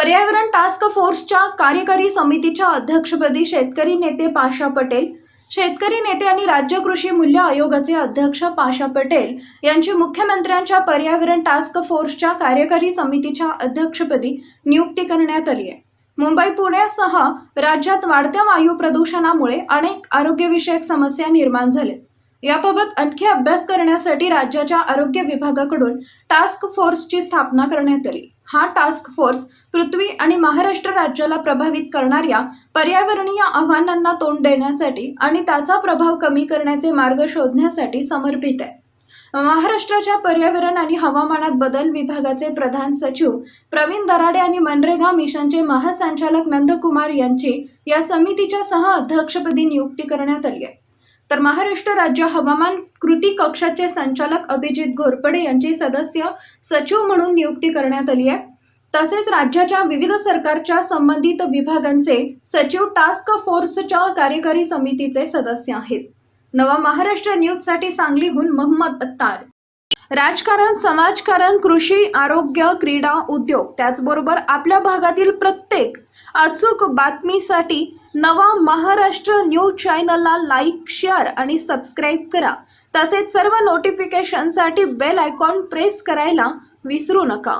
पर्यावरण टास्क फोर्सच्या कार्यकारी समितीच्या अध्यक्षपदी शेतकरी नेते पाशा पटेल, शेतकरी नेते आणि राज्य कृषी मूल्य आयोगाचे अध्यक्ष पाशा पटेल यांची मुख्यमंत्र्यांच्या पर्यावरण टास्क फोर्सच्या कार्यकारी समितीच्या अध्यक्षपदी नियुक्ती करण्यात आली आहे। मुंबई पुण्यासह राज्यात वाढत्या वायू प्रदूषणामुळे अनेक आरोग्यविषयक समस्या निर्माण झाल्या। याबाबत आणखी अभ्यास करण्यासाठी राज्याच्या आरोग्य विभागाकडून टास्क फोर्सची स्थापना करण्यात आली। हा टास्क फोर्स पृथ्वी आणि महाराष्ट्र राज्याला प्रभावित करणाऱ्या पर्यावरणीय आव्हानांना तोंड देण्यासाठी आणि त्याचा प्रभाव कमी करण्याचे मार्ग शोधण्यासाठी समर्पित आहे। महाराष्ट्राच्या पर्यावरण आणि हवामानात बदल विभागाचे प्रधान सचिव प्रवीण दराडे आणि मनरेगा मिशनचे महासंचालक नंदकुमार यांची या समितीच्या सह अध्यक्षपदी नियुक्ती करण्यात आली आहे। तर महाराष्ट्र राज्य हवामान कृती कक्षाचे संचालक अभिजित घोरपडे यांची सदस्य सचिव म्हणून नियुक्ती करण्यात आली आहे। तसेच राज्याच्या विविध सरकारच्या संबंधित विभागांचे सचिव टास्क फोर्सच्या कार्यकारी समितीचे सदस्य आहेत। नवा महाराष्ट्र न्यूजसाठी सांगलीहून मोहम्मद अत्तार। राजकारण, समाजकारण, कृषी, आरोग्य, क्रीडा, उद्योग त्याचबरोबर आपल्या भागातील प्रत्येक अचूक बातमीसाठी नवा महाराष्ट्र न्यूज चॅनलला लाईक, शेअर आणि सबस्क्राईब करा। तसेच सर्व नोटिफिकेशनसाठी बेल आयकॉन प्रेस करायला विसरू नका।